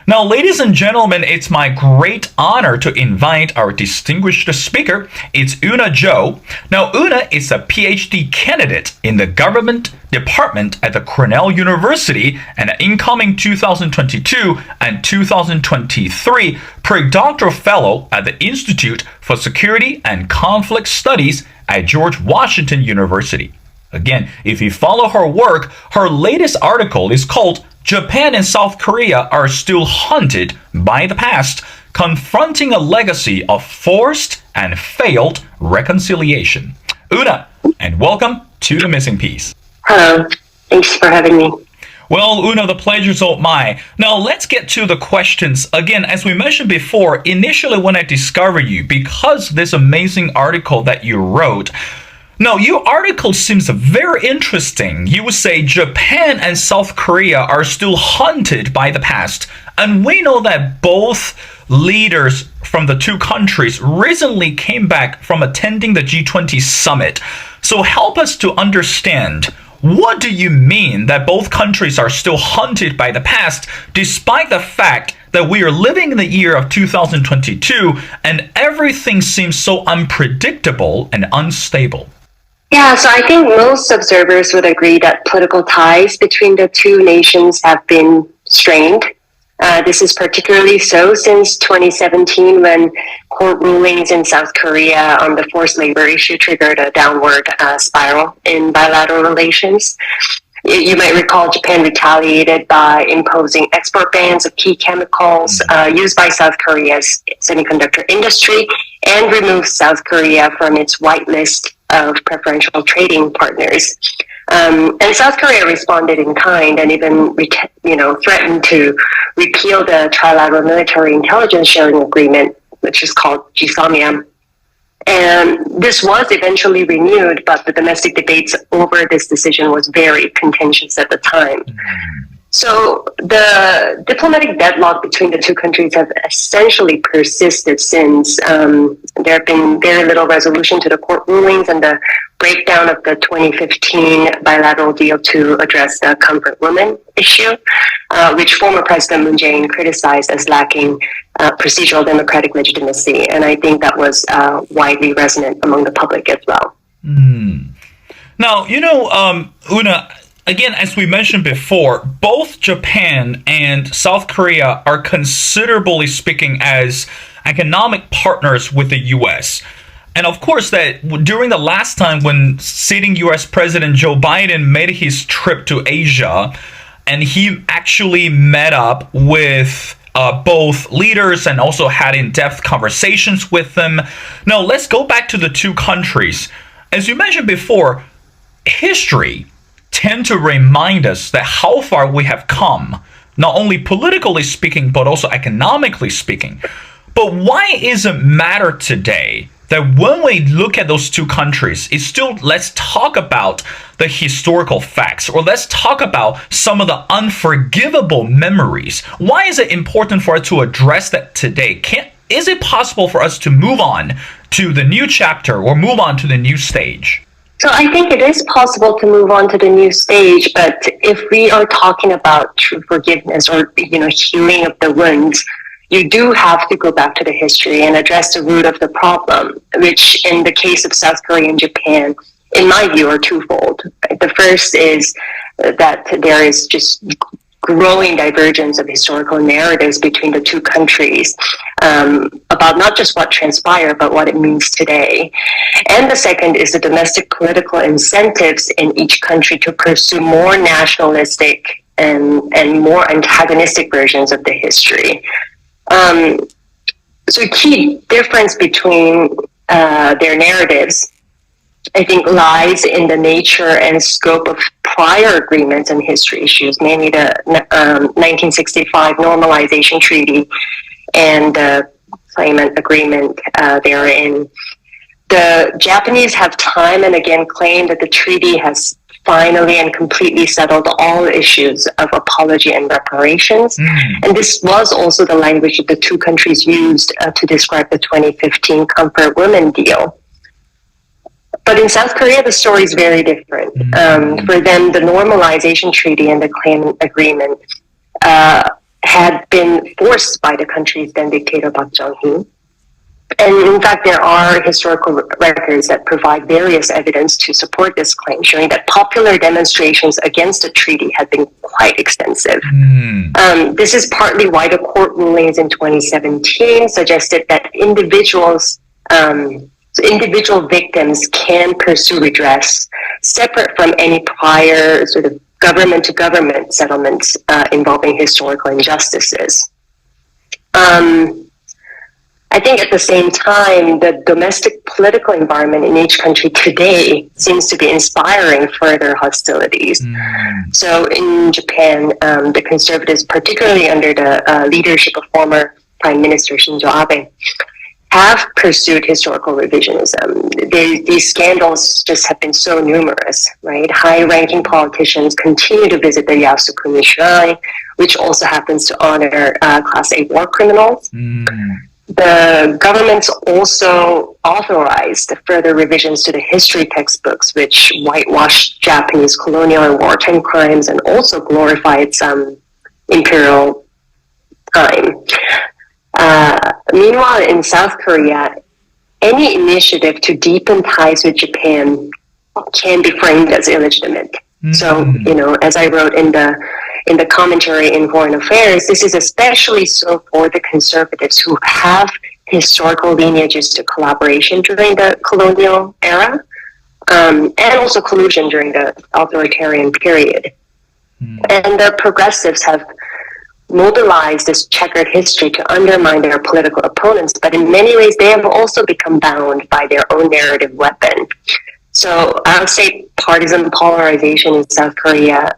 Now, ladies and gentlemen, it's my great honor to invite our distinguished speaker. It's Eun A Jo. Now, Eun is a PhD candidate in the government department at the Cornell University and an incoming 2022 and 2023 postdoctoral fellow at the Institute for Security and Conflict Studies at George Washington University. Again, if you follow her work, her latest article is called Japan and South Korea are still haunted by the past, confronting a legacy of forced and failed reconciliation. Eun, and welcome to The Missing Piece. Hello. Thanks for having me. Well, Eun, the pleasure's all mine. Now, let's get to the questions. Again, as we mentioned before, initially when I discovered you, because this amazing article that you wrote, now, your article seems very interesting. You would say Japan and South Korea are still haunted by the past. And we know that both leaders from the two countries recently came back from attending the G20 summit. So help us to understand, what do you mean that both countries are still haunted by the past, despite the fact that we are living in the year of 2022 and everything seems so unpredictable and unstable? Yeah, so I think most observers would agree that political ties between the two nations have been strained. This is particularly so since 2017, when court rulings in South Korea on the forced labor issue triggered a downward spiral in bilateral relations. You might recall Japan retaliated by imposing export bans of key chemicals used by South Korea's semiconductor industry and removed South Korea from its whitelist of preferential trading partners. And South Korea responded in kind and even threatened to repeal the trilateral military intelligence sharing agreement, which is called GSOMIA. And this was eventually renewed, but the domestic debates over this decision was very contentious at the time. So the diplomatic deadlock between the two countries have essentially persisted since. There have been very little resolution to the court rulings and the breakdown of the 2015 bilateral deal to address the comfort women issue, which former President Moon Jae-in criticized as lacking procedural democratic legitimacy. And I think that was widely resonant among the public as well. Now, Eun, again, as we mentioned before, both Japan and South Korea are considerably speaking as economic partners with the U.S. And of course, that during the last time when sitting U.S. President Joe Biden made his trip to Asia, and he actually met up with both leaders and also had in-depth conversations with them. Now, let's go back to the two countries. As you mentioned before, history tend to remind us that how far we have come, not only politically speaking, but also economically speaking. But why does it matter today that when we look at those two countries, it's still, let's talk about the historical facts, or let's talk about some of the unforgivable memories. Why is it important for us to address that today? Is it possible for us to move on to the new chapter or move on to the new stage? So I think it is possible to move on to the new stage, but if we are talking about true forgiveness or healing of the wounds, you do have to go back to the history and address the root of the problem, which in the case of South Korea and Japan, in my view, are twofold. The first is that there is just growing divergence of historical narratives between the two countries about not just what transpired, but what it means today. And the second is the domestic political incentives in each country to pursue more nationalistic and more antagonistic versions of the history. So a key difference between their narratives, I think, lies in the nature and scope of prior agreements and history issues, mainly the 1965 Normalization Treaty and the claimant agreement therein. The Japanese have time and again claimed that the treaty has finally and completely settled all issues of apology and reparations. And this was also the language that the two countries used to describe the 2015 Comfort Women deal. But in South Korea, the story is very different. For them, the Normalization Treaty and the claimant agreement had been forced by the country's then dictator Park Chung-hee. And in fact, there are historical records that provide various evidence to support this claim, showing that popular demonstrations against the treaty had been quite extensive. This is partly why the court rulings in 2017 suggested that individual victims can pursue redress separate from any prior sort of government-to-government settlements involving historical injustices. I think at the same time, the domestic political environment in each country today seems to be inspiring further hostilities. So in Japan, the conservatives, particularly under the leadership of former Prime Minister Shinzo Abe, have pursued historical revisionism. These scandals just have been so numerous, right? High-ranking politicians continue to visit the Yasukuni Shrine, which also happens to honor Class A war criminals. The government's also authorized further revisions to the history textbooks, which whitewash Japanese colonial and wartime crimes and also glorified some imperial time. Meanwhile, in South Korea, any initiative to deepen ties with Japan can be framed as illegitimate. So, as I wrote in the commentary in Foreign Affairs, this is especially so for the conservatives who have historical lineages to collaboration during the colonial era, and also collusion during the authoritarian period. And the progressives have mobilized this checkered history to undermine their political opponents, but in many ways they have also become bound by their own narrative weapon. So I would say partisan polarization in South Korea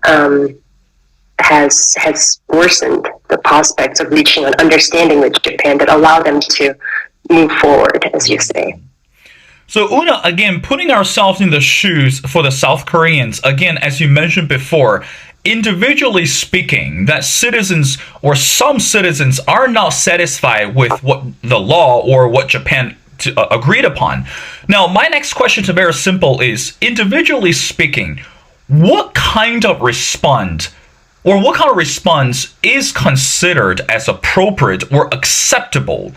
has worsened the prospects of reaching an understanding with Japan that allow them to move forward, as you say. So Una, again, putting ourselves in the shoes for the South Koreans, again, as you mentioned before, individually speaking, that citizens or some citizens are not satisfied with what the law or what Japan agreed upon. Now, my next question is very simple: is individually speaking, what kind of response is considered as appropriate or acceptable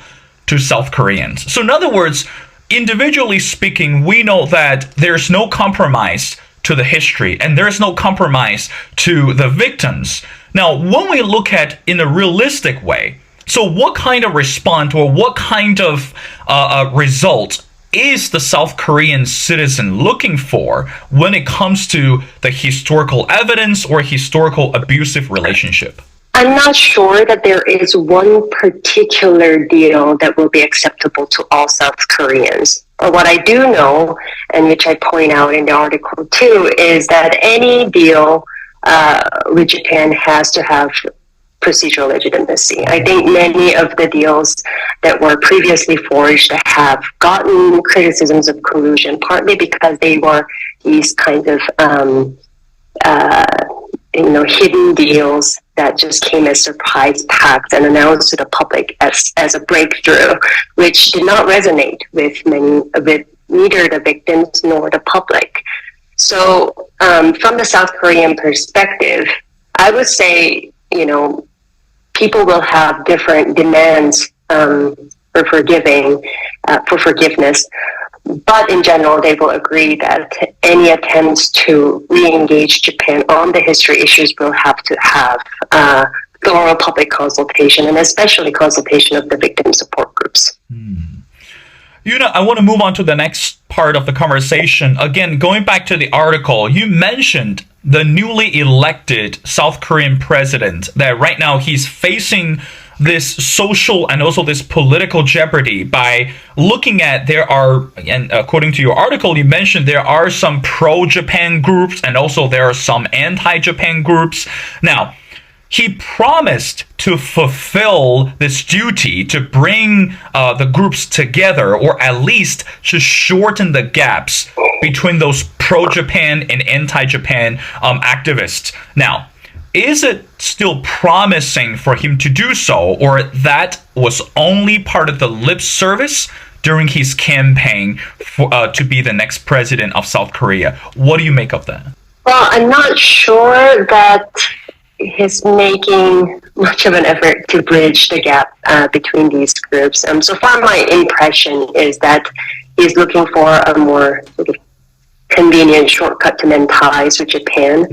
to South Koreans? So in other words, individually speaking, we know that there's no compromise to the history and there's no compromise to the victims. Now, when we look at in a realistic way, so what kind of response or what kind of result is the South Korean citizen looking for when it comes to the historical evidence or historical abusive relationship? I'm not sure that there is one particular deal that will be acceptable to all South Koreans. But what I do know, and which I point out in the article too, is that any deal with Japan has to have procedural legitimacy. I think many of the deals that were previously forged have gotten criticisms of collusion, partly because they were these kind of hidden deals that just came as surprise pacts and announced to the public as a breakthrough, which did not resonate with neither the victims nor the public. So from the South Korean perspective, I would say, people will have different demands for forgiveness. But in general, they will agree that any attempts to re-engage Japan on the history issues will have to have thorough public consultation, and especially consultation of the victim support groups. Yuna, I want to move on to the next part of the conversation. Again, going back to the article, you mentioned the newly elected South Korean president, that right now he's facing this social and also this political jeopardy by looking at and according to your article, you mentioned there are some pro-Japan groups and also there are some anti-Japan groups. Now, he promised to fulfill this duty to bring the groups together, or at least to shorten the gaps between those pro-Japan and anti-Japan activists. Now, is it still promising for him to do so, or that was only part of the lip service during his campaign to be the next president of South Korea? What do you make of that? Well, I'm not sure that he's making much of an effort to bridge the gap between these groups. So far, my impression is that he's looking for a more sort of convenient shortcut to mend ties with Japan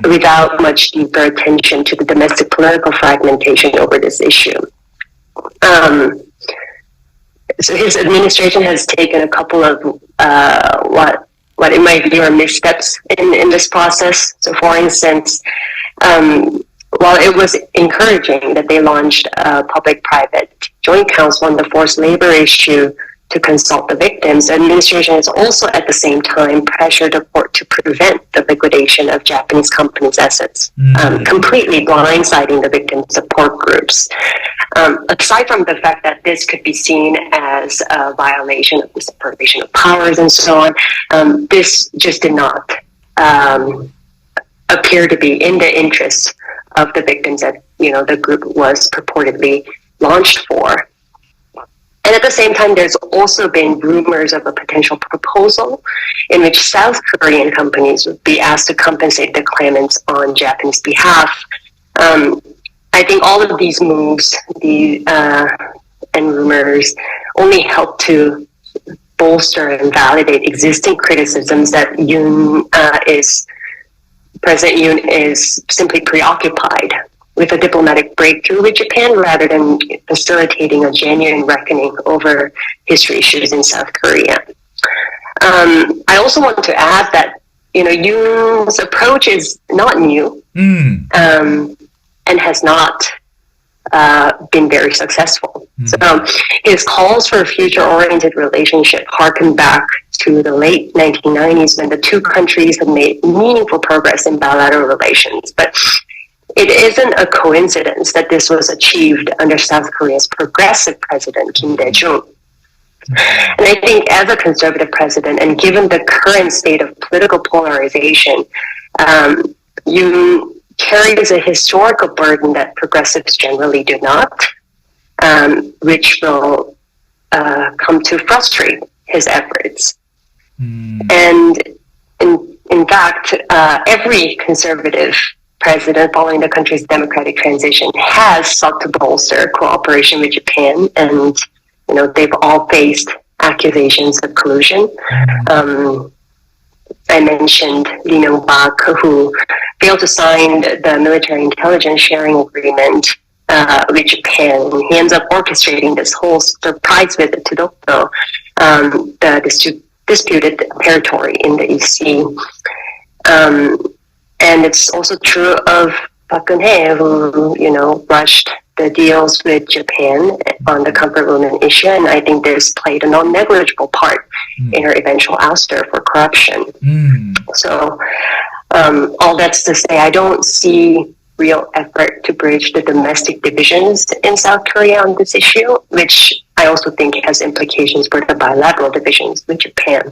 without much deeper attention to the domestic political fragmentation over this issue. So his administration has taken a couple of what it might be are missteps in this process. So, for instance, while it was encouraging that they launched a public-private joint council on the forced labor issue to consult the victims, the administration has also at the same time pressured the court to prevent the liquidation of Japanese companies' assets, completely blindsiding the victim support groups. Aside from the fact that this could be seen as a violation of the separation of powers and so on, this just did not appear to be in the interest of the victims that the group was purportedly launched for. And at the same time, there's also been rumors of a potential proposal in which South Korean companies would be asked to compensate the claimants on Japanese behalf. I think all of these moves and rumors only help to bolster and validate existing criticisms that President Yoon is simply preoccupied with a diplomatic breakthrough with Japan rather than facilitating a genuine reckoning over history issues in South Korea. I also want to add that Yoon's approach is not new and has not been very successful. So his calls for a future-oriented relationship harken back to the late 1990s when the two countries had made meaningful progress in bilateral relations. But it isn't a coincidence that this was achieved under South Korea's progressive president, Eun A Jo. And I think as a conservative president, and given the current state of political polarization, Yoon carries a historical burden that progressives generally do not, which will come to frustrate his efforts. And in fact, every conservative president following the country's democratic transition has sought to bolster cooperation with Japan, and they've all faced accusations of collusion. I mentioned Lee Myung-bak, who failed to sign the military intelligence sharing agreement with Japan. He ends up orchestrating this whole surprise visit to Dokdo, the disputed territory in the East Sea. And it's also true of Park Geun-hye, who, rushed the deals with Japan on the comfort women issue, and I think this played a non-negligible part in her eventual ouster for corruption. So, all that's to say, I don't see real effort to bridge the domestic divisions in South Korea on this issue, which I also think has implications for the bilateral divisions with Japan.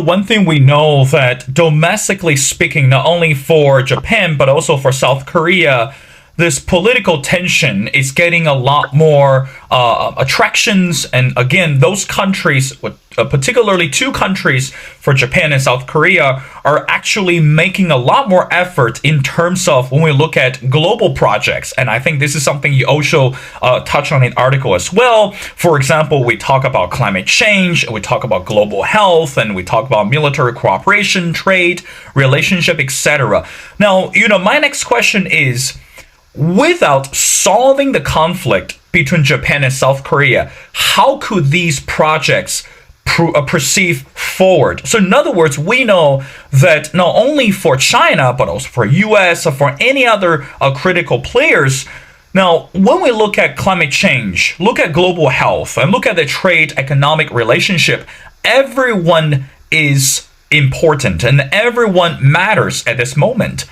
One thing we know that domestically speaking, not only for Japan, but also for South Korea, this political tension is getting a lot more attractions. And again, those countries, particularly two countries for Japan and South Korea, are actually making a lot more effort in terms of when we look at global projects. And I think this is something you also touch on in the article as well. For example, we talk about climate change, we talk about global health, and we talk about military cooperation, trade, relationship, etc. Now, my next question is, without solving the conflict between Japan and South Korea, how could these projects proceed forward? So in other words, we know that not only for China, but also for US or for any other critical players, now when we look at climate change, look at global health, and look at the trade economic relationship, everyone is important and everyone matters at this moment.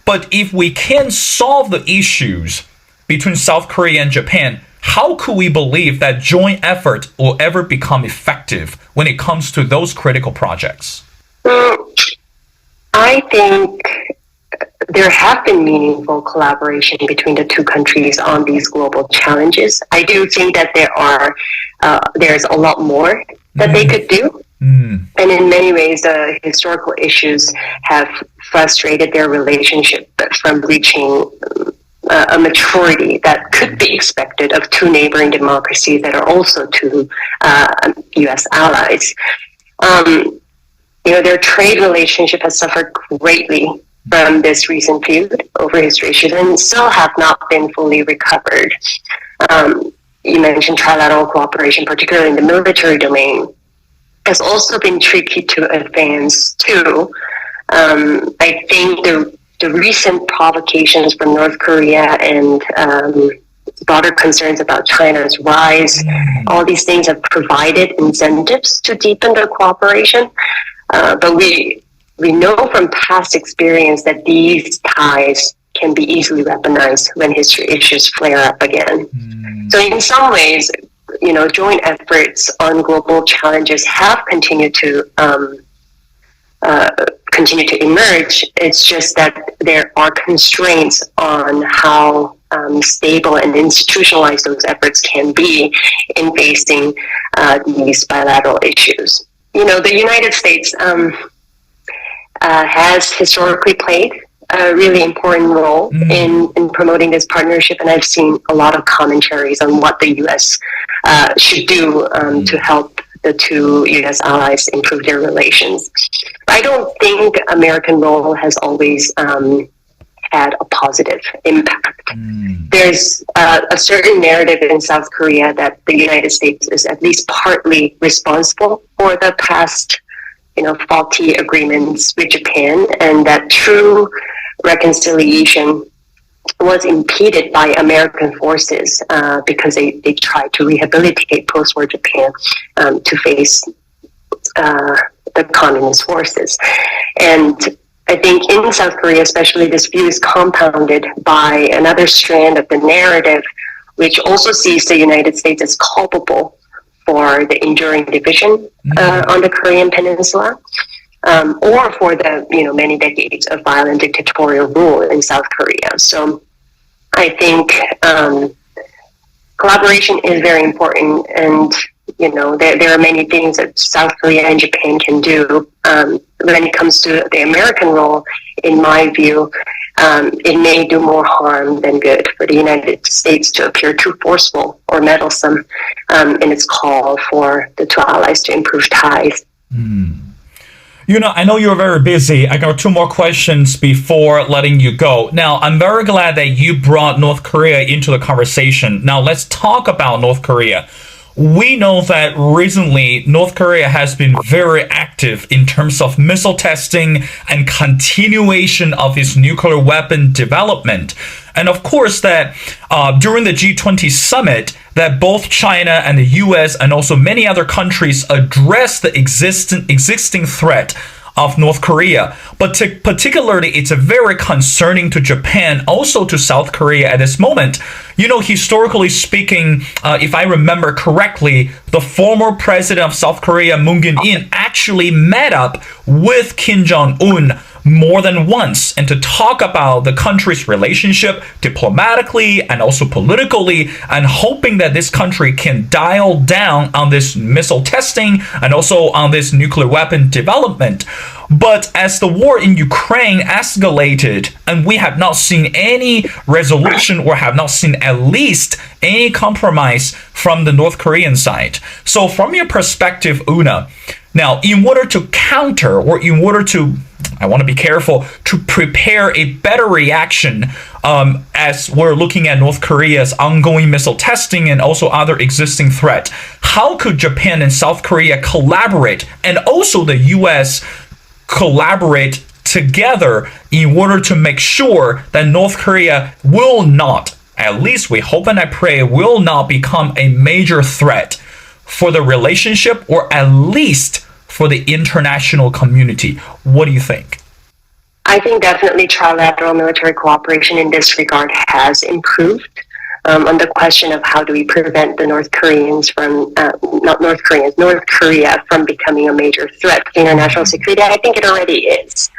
But if we can't solve the issues between South Korea and Japan, how could we believe that joint effort will ever become effective when it comes to those critical projects? I think there have been meaningful collaboration between the two countries on these global challenges. I do think that there's a lot more that they could do. And in many ways, the historical issues have frustrated their relationship from reaching a maturity that could be expected of two neighboring democracies that are also two U.S. allies. Their trade relationship has suffered greatly from this recent feud over history issues and still have not been fully recovered. You mentioned trilateral cooperation, particularly in the military domain, has also been tricky to advance too. I think the recent provocations from North Korea and broader concerns about China's rise, all these things have provided incentives to deepen the cooperation. But we know from past experience that these ties can be easily weaponized when history issues flare up again. So in some ways, joint efforts on global challenges have continued to emerge. It's just that there are constraints on how stable and institutionalized those efforts can be in facing these bilateral issues. The United States has historically played a really important role in promoting this partnership, and I've seen a lot of commentaries on what the U.S. Should do to help the two U.S. allies improve their relations. I don't think American role has always had a positive impact. There's a certain narrative in South Korea that the United States is at least partly responsible for the past, faulty agreements with Japan, and that true reconciliation was impeded by American forces because they tried to rehabilitate post-war Japan to face the communist forces. And I think in South Korea, especially, this view is compounded by another strand of the narrative, which also sees the United States as culpable for the enduring division on the Korean Peninsula, or for the many decades of violent dictatorial rule in South Korea. So I think collaboration is very important, and there are many things that South Korea and Japan can do. When it comes to the American role, in my view, it may do more harm than good for the United States to appear too forceful or meddlesome in its call for the two allies to improve ties. I know you're very busy. I got two more questions before letting you go. Now, I'm very glad that you brought North Korea into the conversation. Now, let's talk about North Korea. We know that recently North Korea has been very active in terms of missile testing and continuation of its nuclear weapon development. And of course that during the G20 summit, that both China and the US and also many other countries addressed the existing threat of North Korea. But particularly, it's very concerning to Japan, also to South Korea at this moment. Historically speaking, if I remember correctly, the former president of South Korea, Moon Jae-in, actually met up with Kim Jong-un more than once, and to talk about the country's relationship diplomatically and also politically, and hoping that this country can dial down on this missile testing and also on this nuclear weapon development. But as the war in Ukraine escalated, and we have not seen any resolution or have not seen at least any compromise from the North Korean side. So from your perspective, Una, now in order to counter, or in order to, I want to be careful, to prepare a better reaction as we're looking at North Korea's ongoing missile testing and also other existing threats, how could Japan and South Korea collaborate, and also the US collaborate together in order to make sure that North Korea will not, at least we hope and I pray, will not become a major threat for the relationship, or at least for the international community? What do you think? I think definitely trilateral military cooperation in this regard has improved. On the question of how do we prevent the North Korea from becoming a major threat to international security, I think it already is.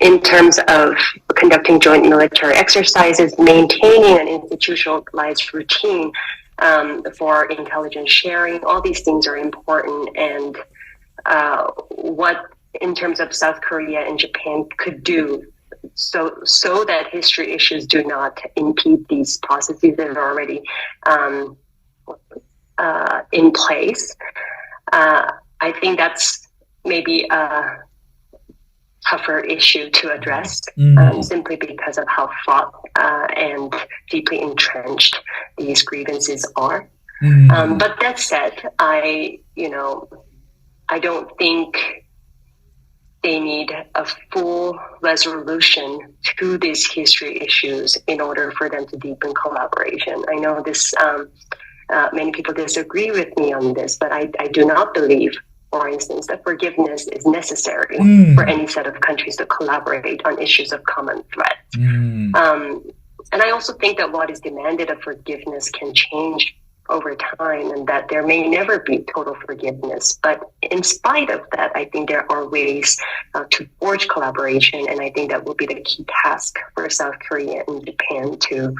In terms of conducting joint military exercises, maintaining an institutionalized routine for intelligence sharing. All these things are important, and what in terms of South Korea and Japan could do so that history issues do not impede these processes that are already in place. I think that's maybe a tougher issue to address, simply because of how fraught and deeply entrenched these grievances are. But that said, I don't think they need a full resolution to these history issues in order for them to deepen collaboration. I know this. Many people disagree with me on this, but I do not believe, for instance, that forgiveness is necessary for any set of countries to collaborate on issues of common threat. And I also think that what is demanded of forgiveness can change over time, and that there may never be total forgiveness. But in spite of that, I think there are ways to forge collaboration, and I think that will be the key task for South Korea and Japan to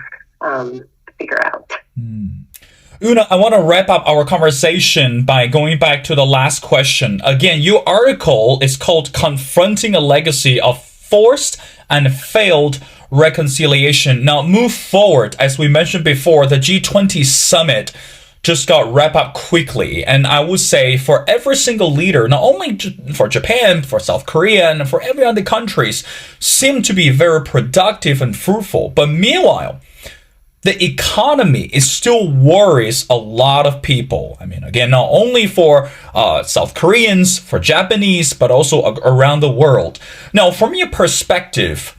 figure out. Una, I want to wrap up our conversation by going back to the last question. Again, your article is called Confronting a Legacy of Forced and Failed Reconciliation. Now, move forward. As we mentioned before, the G20 summit just got wrapped up quickly. And I would say for every single leader, not only for Japan, for South Korea, and for every other countries, seem to be very productive and fruitful. But meanwhile, the economy is still worries a lot of people. I mean, again, not only for South Koreans, for Japanese, but also around the world. Now, from your perspective,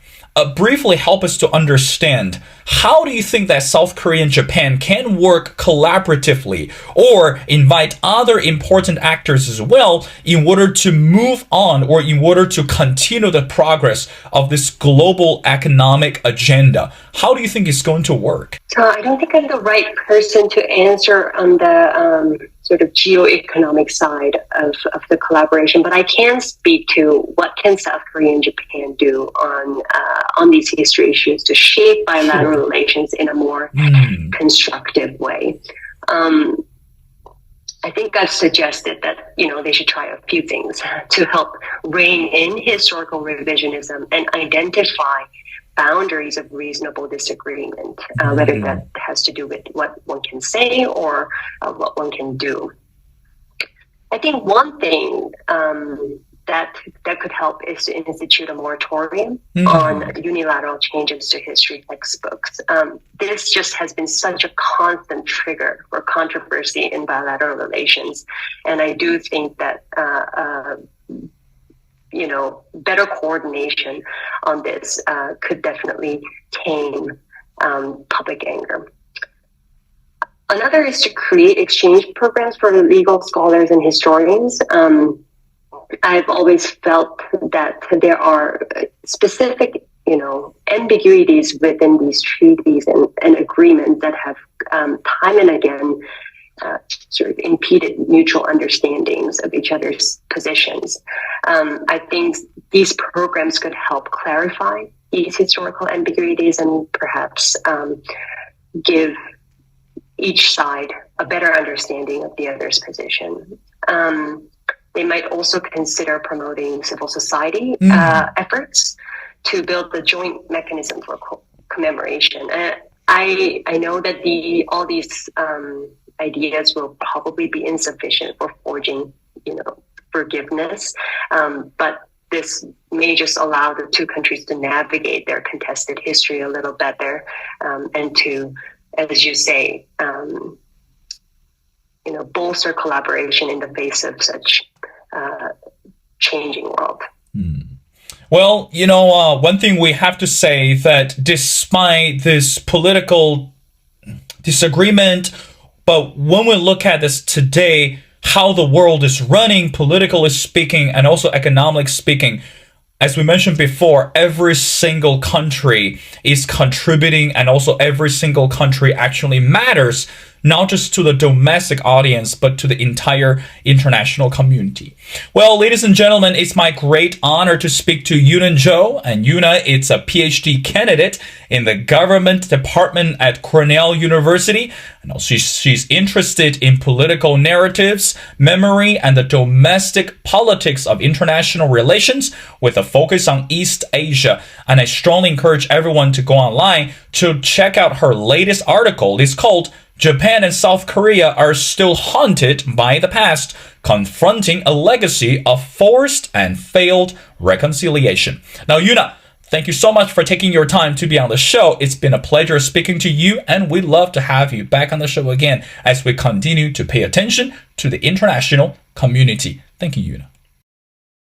briefly help us to understand, how do you think that South Korea and Japan can work collaboratively or invite other important actors as well in order to move on or in order to continue the progress of this global economic agenda? How do you think it's going to work? So I don't think I'm the right person to answer on the sort of geo-economic side of the collaboration, but I can speak to what can South Korea and Japan do on these history issues to shape bilateral relations in a more constructive way. I think I've suggested that, they should try a few things to help rein in historical revisionism and identify boundaries of reasonable disagreement, whether that has to do with what one can say or what one can do. I think one thing that could help is to institute a moratorium on unilateral changes to history textbooks. This just has been such a constant trigger for controversy in bilateral relations, and I do think that better coordination on this could definitely tame public anger. Another is to create exchange programs for legal scholars and historians. I've always felt that there are specific, ambiguities within these treaties and agreements that have time and again sort of impeded mutual understandings of each other's positions. I think these programs could help clarify these historical ambiguities and perhaps give each side a better understanding of the other's position. They might also consider promoting civil society efforts to build the joint mechanism for commemoration. I know that all these ideas will probably be insufficient for forging, forgiveness, but this may just allow the two countries to navigate their contested history a little better, and to, as you say, bolster collaboration in the face of such changing world. Well, one thing we have to say that despite this political disagreement, but when we look at this today, how the world is running, politically speaking, and also economically speaking, as we mentioned before, every single country is contributing, and also every single country actually matters not just to the domestic audience, but to the entire international community. Well, ladies and gentlemen, it's my great honor to speak to Eun A Jo. And Eun A is a PhD candidate in the government department at Cornell University. And also she's interested in political narratives, memory, and the domestic politics of international relations with a focus on East Asia. And I strongly encourage everyone to go online to check out her latest article. It's called Japan and South Korea Are Still Haunted by the Past, Confronting a Legacy of Forced and Failed Reconciliation. Now, Eun A, thank you so much for taking your time to be on the show. It's been a pleasure speaking to you, and we'd love to have you back on the show again as we continue to pay attention to the international community. Thank you, Eun A.